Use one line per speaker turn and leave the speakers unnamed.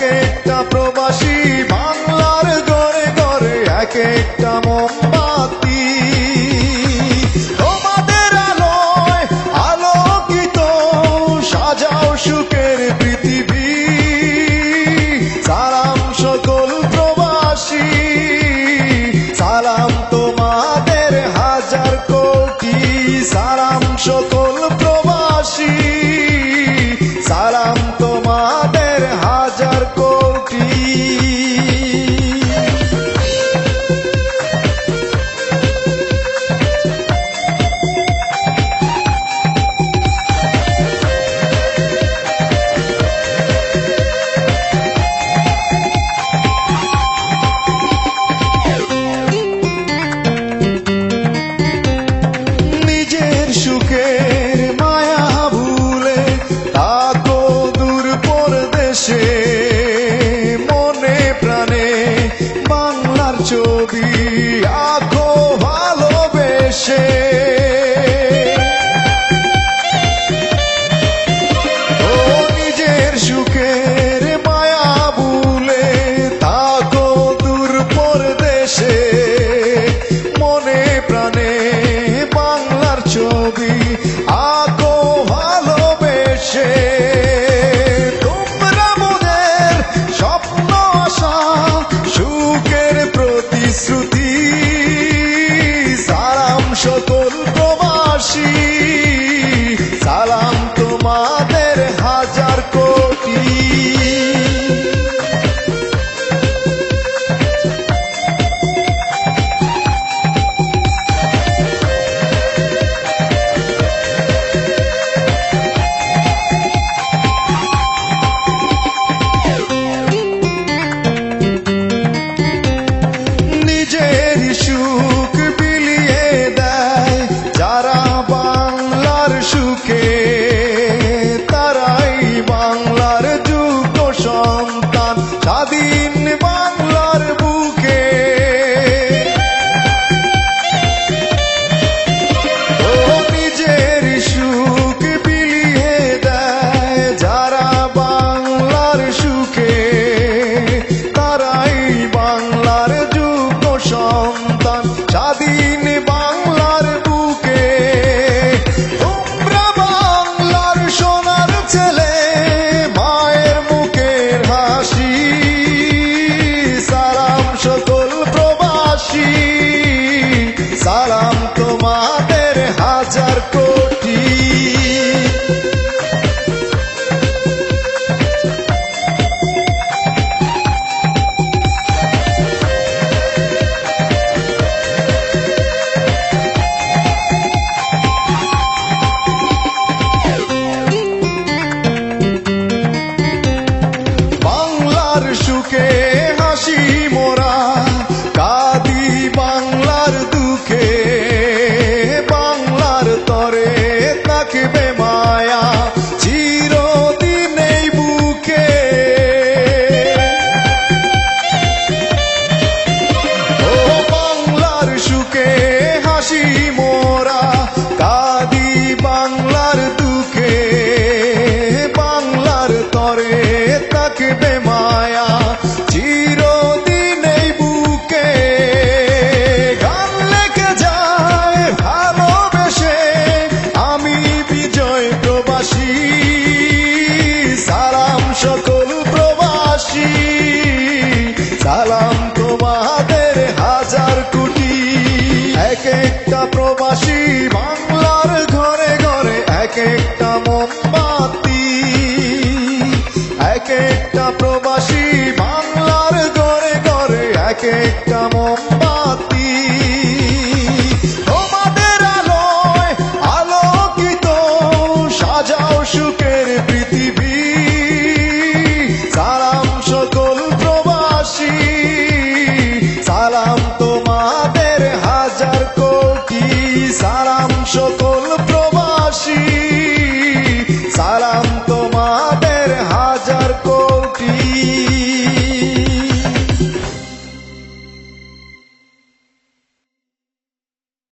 একটা প্রবাসী বাংলার ঘরে ঘরে এক একটা মোমবাতি তোমাদের আলোয় আলোকিত সাজাও সুখের পৃথিবী। সালাম সকল প্রবাসী, সালাম তোমাদের হাজার কোটি। সালাম সকল প্রবাসী, সালাম তোমাদের হাজার কোটি। নিজের সুখের মায়া ভুলে থাকো দূর পরদেশে, মনে প্রাণে বাংলার ছবি আঁকো ভালোবেসে। ও নিজের সুখের মায়া ভুলে থাকো দূর পরদেশে, মনে প্রাণে বাংলার ছবি আঁকো ভালোবেসে। তোমরা মোদের স্বপ্ন আশা সুখের প্রতিশ্রুতি। সালাম সকল প্রবাসী, সালাম তোমাদের হাজার কোটি। নিজের সুখ বিলিয়ে দেয় যারা বাংলার সুখে, তারাই বাংলার যোগ্য সন্তান স্বাধীন বাংলার বুকে। ও নিজের সুখ বিলিয়ে দেয় যারা বাংলার সুখে, তারাই বাংলার যোগ্য সন্তান স্বাধীন বাংলার বুকে। তোমরা বাংলার সোনার ছেলে, মায়ের মুখের হাসি। সালাম সকল প্রবাসী, সালাম তোমাদের হাজার কোটি। বাংলার সুখে হাসি মোরা, কাঁদি বাংলার দুঃখে। বাংলার তরে থাকবে মায়া চিরদিন এই বুকে। ও বাংলার সুখে হাসি মোরা, কাঁদি বাংলার দুঃখে। বাংলার তরে থাকবে মায়া চিরদিন এই বুকে। গান লেখে যায় ভালোবেসে আমি বিজয় প্রবাসী। সালাম সকল প্রবাসী, সালাম তোমাদের হাজার কোটি। এক একটা প্রবাসী বাংলার ঘরে ঘরে এক একটা মোমবাতি। এক একটা প্রবাসী বাংলার ঘরে ঘরে এক একটা